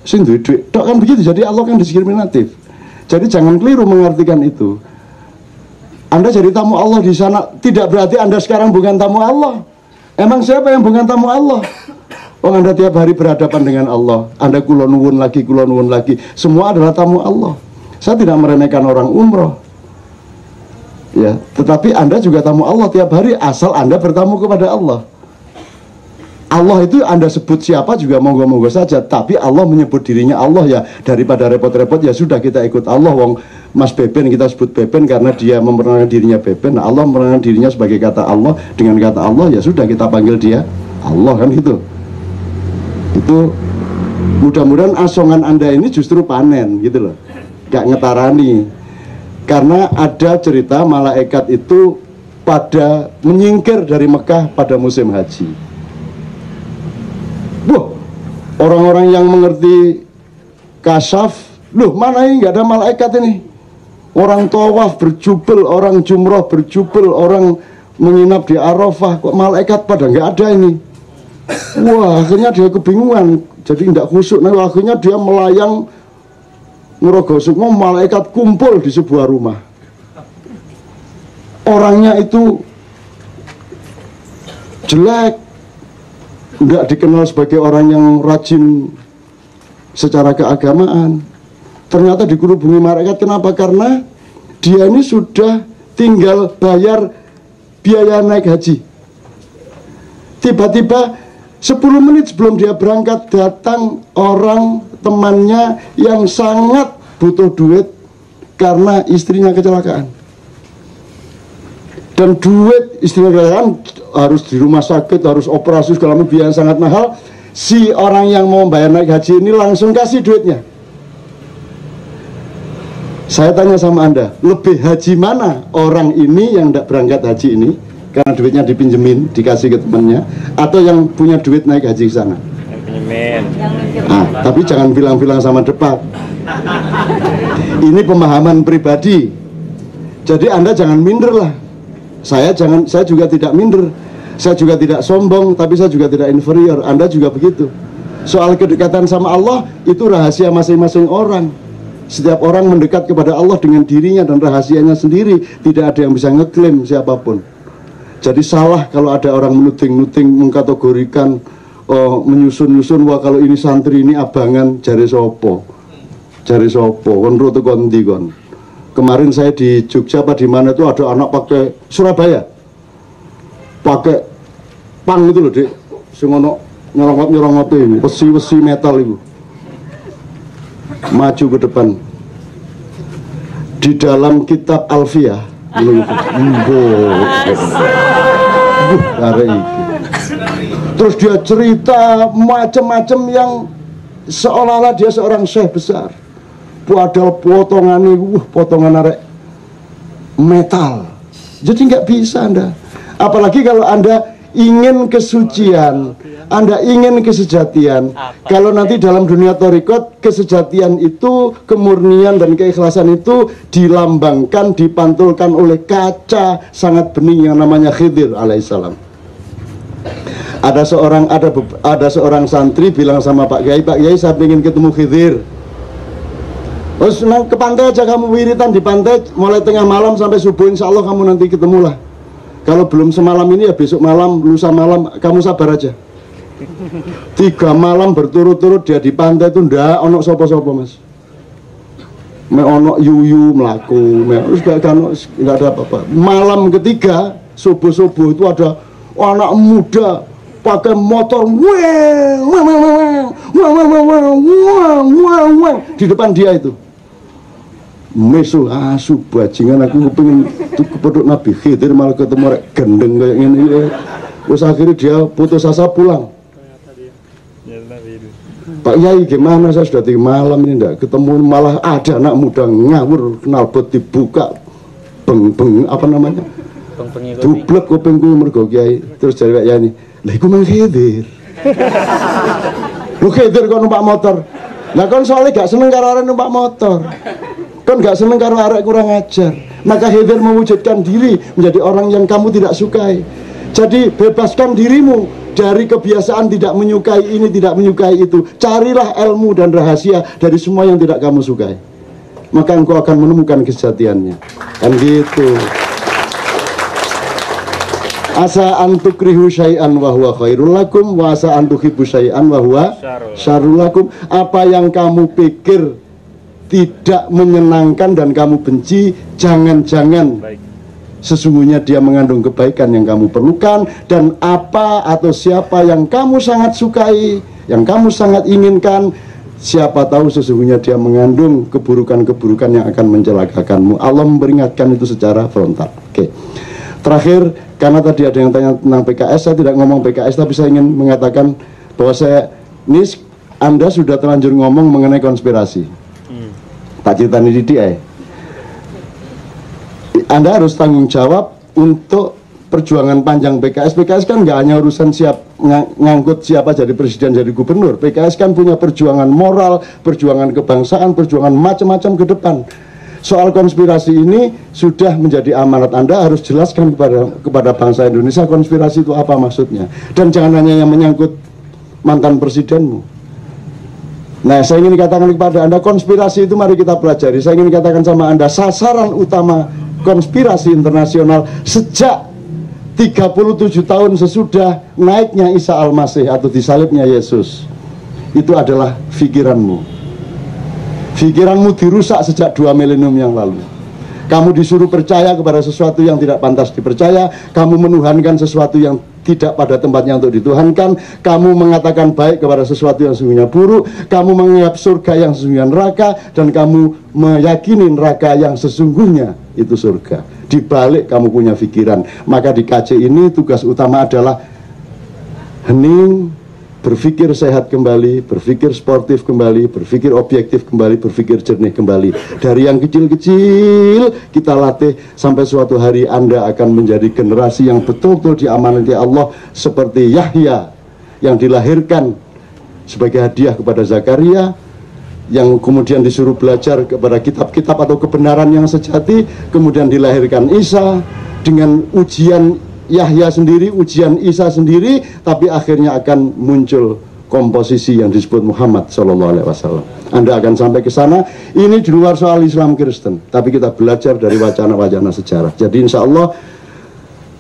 sing duit tok kan begitu. Jadi Allah kan diskriminatif. Jadi jangan keliru mengartikan itu. Anda jadi tamu Allah di sana tidak berarti Anda sekarang bukan tamu Allah. Emang siapa yang bukan tamu Allah? Oh Anda tiap hari berhadapan dengan Allah. Anda kulon nuwun lagi. Semua adalah tamu Allah. Saya tidak meremehkan orang umroh. Ya, tetapi Anda juga tamu Allah tiap hari asal Anda bertamu kepada Allah. Allah itu Anda sebut siapa juga monggo-monggo saja, tapi Allah menyebut dirinya Allah ya, daripada repot-repot ya sudah kita ikut Allah. Wong Mas Beben kita sebut Beben karena dia memperkenalkan dirinya Beben. Nah, Allah memperkenalkan dirinya sebagai kata Allah, dengan kata Allah ya sudah kita panggil dia Allah, kan gitu. Itu mudah-mudahan asongan Anda ini justru panen gitu loh, gak ngetarani. Karena ada cerita malaikat itu pada menyingkir dari Mekah pada musim haji. Orang-orang yang mengerti kasyaf, loh mana ini nggak ada malaikat ini? Orang tawaf berjubel, orang jumroh berjubel, orang menginap di Arafah, kok malaikat pada nggak ada ini? Wah, akhirnya dia kebingungan, jadi nggak khusyuk. Nah, akhirnya dia melayang ngerogosuk, malaikat kumpul di sebuah rumah. Orangnya itu jelek, nggak dikenal sebagai orang yang rajin secara keagamaan. Ternyata dikerubungi malaikat. Kenapa? Karena dia ini sudah tinggal bayar biaya naik haji. Tiba-tiba 10 menit sebelum dia berangkat datang orang temannya yang sangat butuh duit karena istrinya kecelakaan. Dan duit istrinya kecelakaan harus di rumah sakit, harus operasi segala macam, biaya sangat mahal. Si orang yang mau bayar naik haji ini langsung kasih duitnya. Saya tanya sama Anda, lebih haji mana orang ini yang tidak berangkat haji ini karena duitnya dipinjemin, dikasih ke temannya, atau yang punya duit naik haji ke sana? Yang pinjemin. Nah, tapi jangan bilang-bilang sama debat. Ini pemahaman pribadi. Jadi Anda jangan minder lah. Saya juga tidak minder. Saya juga tidak sombong, tapi saya juga tidak inferior. Anda juga begitu. Soal kedekatan sama Allah itu rahasia masing-masing orang. Setiap orang mendekat kepada Allah dengan dirinya dan rahasianya sendiri. Tidak ada yang bisa ngeklaim siapapun. Jadi salah kalau ada orang menuding-nuding, mengkategorikan, menyusun-nyusun, wah kalau ini santri, ini abangan, jari sopo, kon roto kondi kon. Kemarin saya di Jogja apa di mana itu ada anak pakai Surabaya, pakai pang itu loh dek, sengono nyerongop ini, besi metal itu, maju ke depan. Di dalam kitab Alfiyah, terus dia cerita macam-macam yang seolah-olah dia seorang syekh besar. Padahal potongan arek metal. Jadi nggak bisa Anda. Apalagi kalau Anda ingin kesucian, Anda ingin kesejatian. Kalau nanti dalam dunia thariqat, kesejatian itu, kemurnian dan keikhlasan itu dilambangkan, dipantulkan oleh kaca sangat bening yang namanya Khidir alaihissalam. Ada seorang santri bilang sama Pak Kiai, saya ingin ketemu Khidir. Terus ke pantai aja kamu wiritan di pantai mulai tengah malam sampai subuh, insya Allah kamu nanti ketemulah. Kalau belum semalam ini ya besok malam, lusa malam, kamu sabar aja. 3 malam berturut-turut dia di pantai itu ndak ono sopo-sopo mas. Me ono yuyu melaku, terus nggak ada apa-apa. Malam ketiga subuh-subuh itu ada anak muda pakai motor di depan dia itu. Mesu asu bajingan, aku pengen kepeduk Nabi Khidir malah ketemu rek gendeng kayak gini. Terus akhirnya dia putus asa pulang. Pak Yai gimana, saya sudah 3 malam ini ndak ketemu, malah ada anak muda ngawur knalpot dibuka beng apa namanya dublek kupingku mergo Kiai. Terus jadi Pak Yai ini, lah iku mang Khidir. Lu Khidir kok numpak motor. Lah kon soalnya gak seneng karo arek numpak motor. Kon gak seneng karo arek kurang ajar. Maka Khidir mewujudkan diri menjadi orang yang kamu tidak sukai. Jadi bebaskan dirimu dari kebiasaan tidak menyukai ini, tidak menyukai itu. Carilah ilmu dan rahasia dari semua yang tidak kamu sukai. Maka engkau akan menemukan kesejatiannya. Kan gitu. Asa antukrihu syai'an wa huwa khairul lakum wa asa antuhibbu syai'an wa huwa syarrul lakum. Apa yang kamu pikir tidak menyenangkan dan kamu benci, jangan-jangan sesungguhnya dia mengandung kebaikan yang kamu perlukan. Dan apa atau siapa yang kamu sangat sukai, yang kamu sangat inginkan, siapa tahu sesungguhnya dia mengandung keburukan-keburukan yang akan mencelakakanmu. Allah memperingatkan itu secara frontal. Oke. Terakhir, karena tadi ada yang tanya tentang PKS, saya tidak ngomong PKS, tapi saya ingin mengatakan bahwa ini Anda sudah terlanjur ngomong mengenai konspirasi. Tak cerita ini didik Anda harus tanggung jawab untuk perjuangan panjang PKS. PKS kan nggak hanya urusan ngangkut siapa jadi presiden, jadi gubernur. PKS kan punya perjuangan moral, perjuangan kebangsaan, perjuangan macam-macam ke depan. Soal konspirasi ini sudah menjadi amanat Anda, harus jelaskan kepada bangsa Indonesia konspirasi itu apa maksudnya. Dan jangan hanya yang menyangkut mantan presidenmu. Nah, saya ingin katakan kepada Anda, konspirasi itu mari kita pelajari. Saya ingin katakan sama Anda, sasaran utama konspirasi internasional sejak 37 tahun sesudah naiknya Isa Al-Masih atau disalibnya Yesus, itu adalah pikiranmu. Pikiranmu dirusak sejak 2 milenium yang lalu. Kamu disuruh percaya kepada sesuatu yang tidak pantas dipercaya. Kamu menuhankan sesuatu yang tidak pada tempatnya untuk dituhankan. Kamu mengatakan baik kepada sesuatu yang sesungguhnya buruk. Kamu menganggap surga yang sesungguhnya neraka. Dan kamu meyakini neraka yang sesungguhnya itu surga. Di balik kamu punya pikiran. Maka di KC ini tugas utama adalah hening, berpikir sehat kembali, berpikir sportif kembali, berpikir objektif kembali, berpikir jernih kembali. Dari yang kecil-kecil kita latih sampai suatu hari Anda akan menjadi generasi yang betul-betul diamanati Allah seperti Yahya yang dilahirkan sebagai hadiah kepada Zakaria, yang kemudian disuruh belajar kepada kitab-kitab atau kebenaran yang sejati, kemudian dilahirkan Isa dengan ujian Yahya sendiri, ujian Isa sendiri, tapi akhirnya akan muncul komposisi yang disebut Muhammad SAW. Anda akan sampai ke sana. Ini di luar soal Islam Kristen, tapi kita belajar dari wacana-wacana sejarah. Jadi insya Allah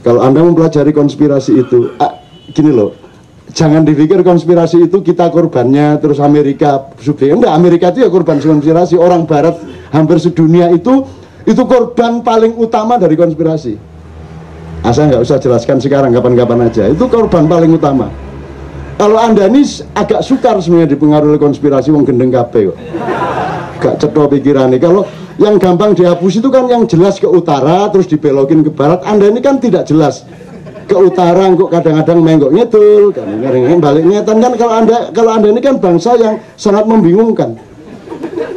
kalau Anda mempelajari konspirasi itu, gini loh, jangan dipikir konspirasi itu kita korbannya terus Amerika subjek. Enggak, Amerika itu ya korban konspirasi. Orang Barat hampir sedunia itu korban paling utama dari konspirasi. Saya nggak usah jelaskan sekarang, kapan-kapan aja. Itu korban paling utama. Kalau Anda ini agak sukar sebenarnya dipengaruhi konspirasi, wong gendeng kabeh kok. Gak cetha pikirannya. Kalau yang gampang dihapus itu kan yang jelas ke utara terus dibelokin ke barat. Anda ini kan tidak jelas ke utara, kok kadang-kadang menggok ngidul, kadang-kadang balik ngetan kan. Kalau anda ini kan bangsa yang sangat membingungkan.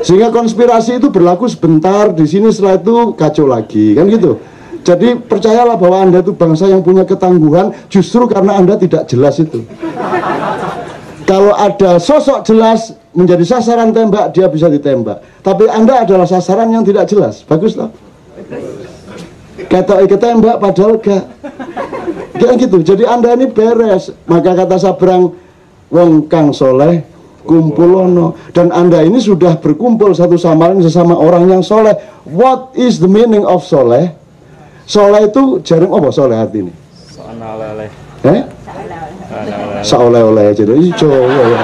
Sehingga konspirasi itu berlaku sebentar di sini, setelah itu kacau lagi, kan gitu. Jadi percayalah bahwa Anda itu bangsa yang punya ketangguhan justru karena Anda tidak jelas itu. Kalau ada sosok jelas menjadi sasaran tembak, dia bisa ditembak. Tapi Anda adalah sasaran yang tidak jelas. Bagus lah. Kata ketembak padahal gak. Kayak gitu. Jadi Anda ini beres. Maka kata Sabrang, wong kang soleh kumpulono. Dan Anda ini sudah berkumpul satu sama lain sesama orang yang soleh. What is the meaning of soleh? Soleh itu jaring apa soleh arti ini? Saoleh-oleh. Saoleh-oleh jadi Jawa ya.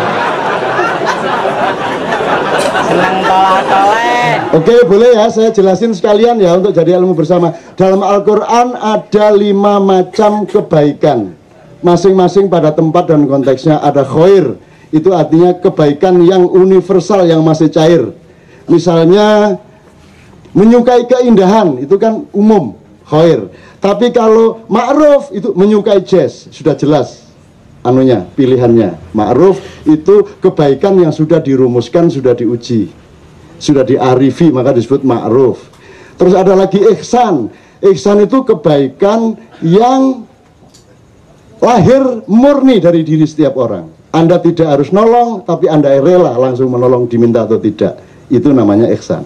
Senang tolak-toleh. Oke, boleh ya saya jelasin sekalian ya untuk jadi ilmu bersama. Dalam Al-Quran ada 5 macam kebaikan. Masing-masing pada tempat dan konteksnya. Ada khair, itu artinya kebaikan yang universal, yang masih cair. Misalnya menyukai keindahan, itu kan umum, khair. Tapi kalau ma'ruf itu menyukai jazz, sudah jelas anunya, pilihannya. Ma'ruf itu kebaikan yang sudah dirumuskan, sudah diuji, sudah diarifi, maka disebut ma'ruf. Terus ada lagi ihsan. Ihsan itu kebaikan yang lahir murni dari diri setiap orang. Anda tidak harus nolong, tapi Anda rela langsung menolong, diminta atau tidak. Itu namanya ihsan.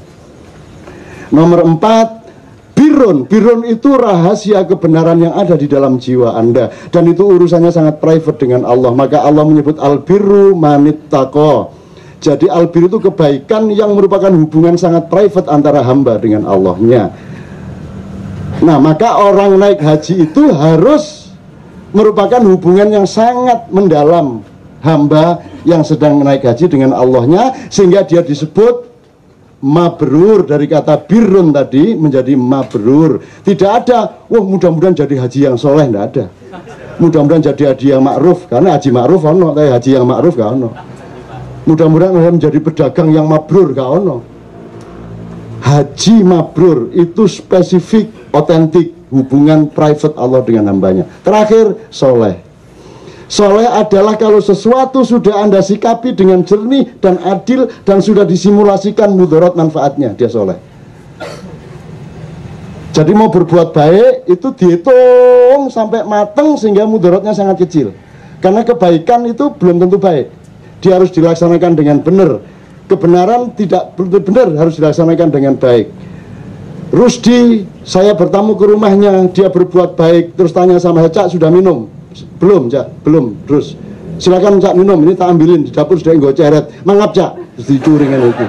Nomor 4, birrun. Birrun itu rahasia kebenaran yang ada di dalam jiwa Anda. Dan itu urusannya sangat private dengan Allah. Maka Allah menyebut al-birru manittaqo. Jadi al-birru itu kebaikan yang merupakan hubungan sangat private antara hamba dengan Allahnya. Nah, maka orang naik haji itu harus merupakan hubungan yang sangat mendalam hamba yang sedang naik haji dengan Allahnya, sehingga dia disebut mabrur. Dari kata birrun tadi menjadi mabrur. Tidak ada, wah mudah-mudahan jadi haji yang soleh, tidak ada. Mudah-mudahan jadi haji yang ma'ruf, karena haji ma'ruf ono, tapi haji yang ma'ruf gak ono. Mudah-mudahan menjadi pedagang yang mabrur, gak ono. Haji mabrur itu spesifik, otentik, hubungan private Allah dengan hambanya. Terakhir, soleh. Soleh adalah kalau sesuatu sudah Anda sikapi dengan jernih dan adil dan sudah disimulasikan mudarat manfaatnya, dia soleh. Jadi mau berbuat baik itu dihitung sampai mateng sehingga mudaratnya sangat kecil. Karena kebaikan itu belum tentu baik. Dia harus dilaksanakan dengan benar. Kebenaran tidak benar, harus dilaksanakan dengan baik. Rusdi, saya bertamu ke rumahnya, dia berbuat baik, terus tanya sama saya, Cak sudah minum? Belum, Cak, belum. Terus silakan Cak minum, ini tak ambilin di dapur, sudah enggak ceret. Mangap Cak, terus dicuringin itu.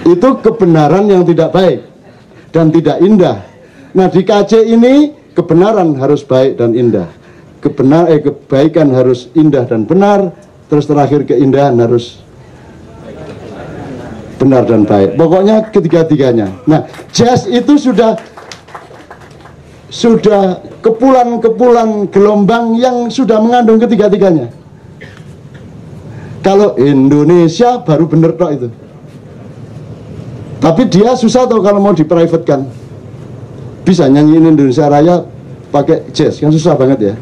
Itu kebenaran yang tidak baik dan tidak indah. Nah, di KC ini kebenaran harus baik dan indah. Kebaikan harus indah dan benar. Terus terakhir keindahan harus benar dan baik. Pokoknya ketiga-tiganya. Nah, jazz itu sudah kepulan-kepulan gelombang yang sudah mengandung ketiga-tiganya. Kalau Indonesia baru bener tok itu. Tapi dia susah tau kalau mau di-private-kan. Bisa nyanyiin Indonesia Raya pakai jazz, kan susah banget ya.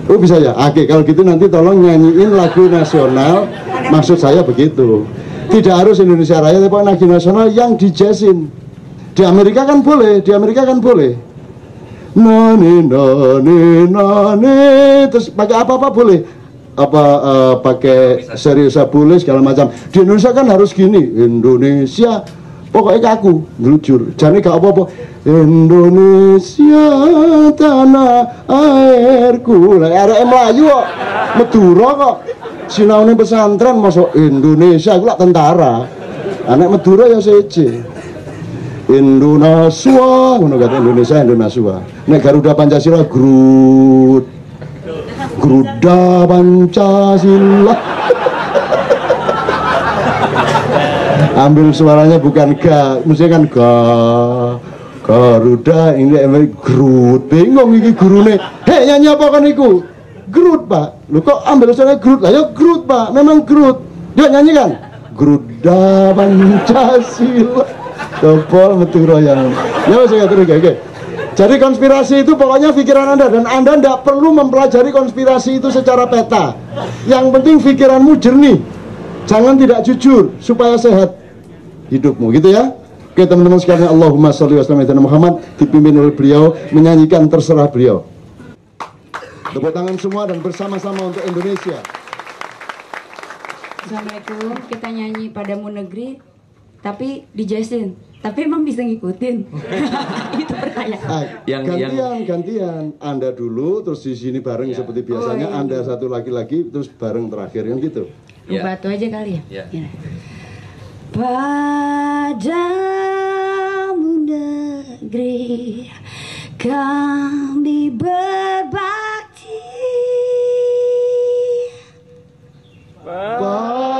Oh bisa ya? Oke, kalau gitu nanti tolong nyanyiin lagu nasional. Maksud saya begitu. Tidak harus Indonesia Raya, tapi lagu nasional yang dijazzin. Di Amerika kan boleh, di Amerika kan boleh. Nani nani nani, terus pakai apa boleh? Apa pakai seriusa boleh segala macam. Di Indonesia kan harus gini, Indonesia. Pokoknya kaku, ngelucur. Jadi gak apa-apa. Indonesia tanah airku. Lah arek Melayu kok Madura kok. Sinaune pesantren masuk Indonesia iku lak tentara. Anak Madura ya seje. Indonesia, ngono kata Indonesia. Nek Garuda Pancasila Grut. Garuda Pancasila. Ambil suaranya bukan ga, mestinya kan ga. Garuda ini Grut. Bingung iki gurune. Hei nyanyi apa kan iku? Grut, Pak. Lu kok ambil suaranya Grut? Lah ya Grut, Pak. Memang Grut. Dia nyanyi kan? Garuda Pancasila. Topol Madura yang. Ya saya terus oke. Jadi konspirasi itu pokoknya pikiran Anda, dan Anda tidak perlu mempelajari konspirasi itu secara peta. Yang penting pikiranmu jernih. Jangan tidak jujur supaya sehat hidupmu, gitu ya. Oke teman-teman sekalian, Allahumma sholli wa sallim ala Muhammad, dipimpin oleh beliau, menyanyikan terserah beliau. Tepuk tangan semua dan bersama-sama untuk Indonesia. Assalamualaikum, kita nyanyi Padamu Negeri, tapi dijazzin. Tapi emang bisa ngikutin? Itu pertanyaan. Gantian. Anda dulu, terus di sini bareng seperti biasanya. Anda satu lagi, terus bareng terakhir, yang gitu. Batu aja kali ya? Ya. Padamu negeri kami berbakti. Padamu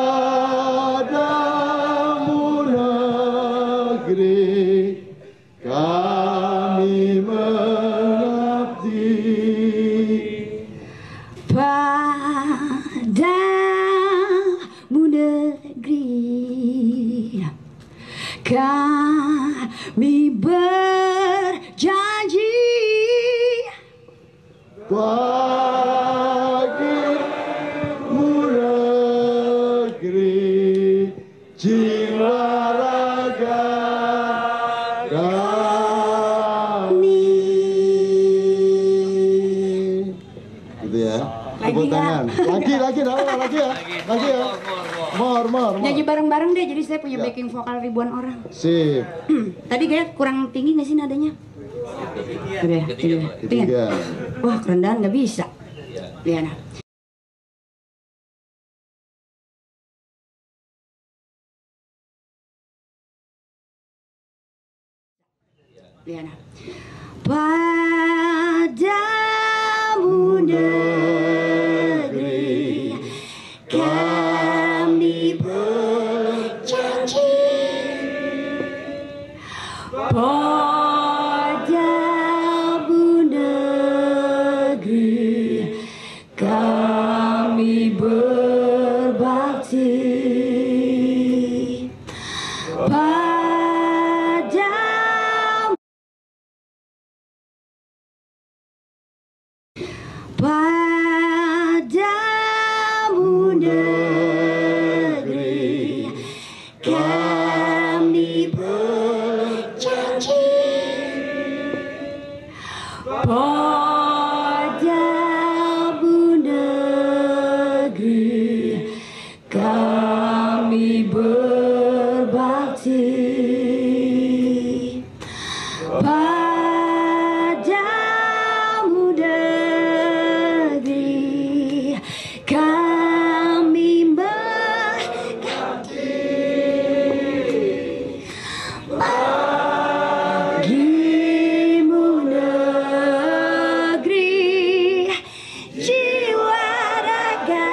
negeri kami mengabdi. Padamu negeri kami berjanji. Bagimu negeri jiwa raga kami. Gitu ya. Tepuk tangan. Lagi ya. Mor. Nyanyi bareng-bareng deh, jadi saya punya backing vokal ribuan orang. Sip. Tadi kayak kurang tinggi nggak sih nadanya? Ketiga. Wah, kerendahan nggak bisa. Iya, nah. Padamu negeri kami berjanji. Padamu negeri kami berbakti. Padamu negeri kami berjanji. Padamu negeri kami berbakti. Padamu negeri kami berbakti. Bagimu negeri jiwa raga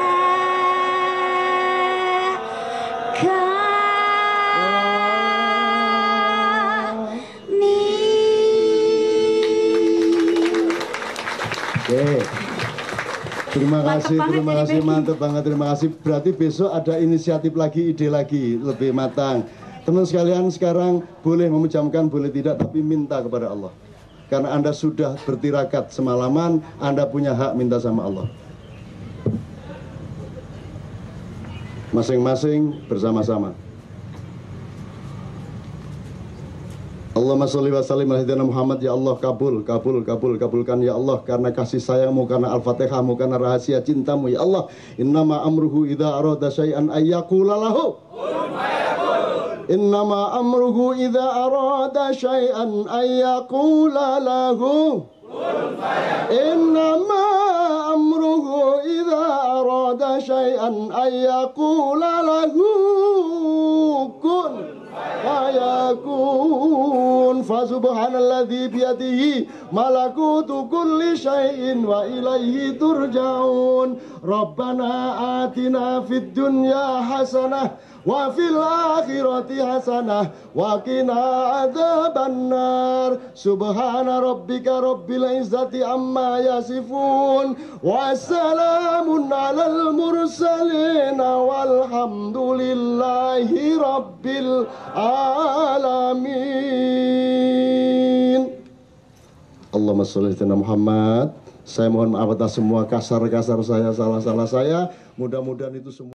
Oke. Terima kasih, mantap banget, terima kasih. Berarti besok ada inisiatif lagi, ide lagi, lebih matang. Teman sekalian sekarang boleh memejamkan, boleh tidak, tapi minta kepada Allah. karena Anda sudah bertirakat semalaman. Anda punya hak minta sama Allah. Masing-masing bersama-sama. Allahumma sholli wa sallim ala sayyidina Muhammad. Ya Allah, kabulkan ya Allah, karena kasih sayangmu, karena al-fatihahmu, karena rahasia cintamu ya Allah. Innama amruhu idza arada syai'an ayyaqula lahu kun fayakun. Innama amruhu idza arada syai'an ayyaqula lahu kun fayakun. Innama amruhu idza arada syai'an ayyaqula lahu kun fayakun. Fasubhanalladzi biyadihi malakutu kulli syai'in wa ilaihi turja'un. Rabbana atina fid dunya hasanah wa fil akhirati hasanah wa qina adzabannar. Subhana rabbika rabbil izzati amma yasifun wa salamun alal mursalin walhamdulillahi rabbil alamin. Allahumma sholli ala Muhammad. Saya mohon maaf atas semua kasar-kasar saya, salah-salah saya. Mudah-mudahan itu semua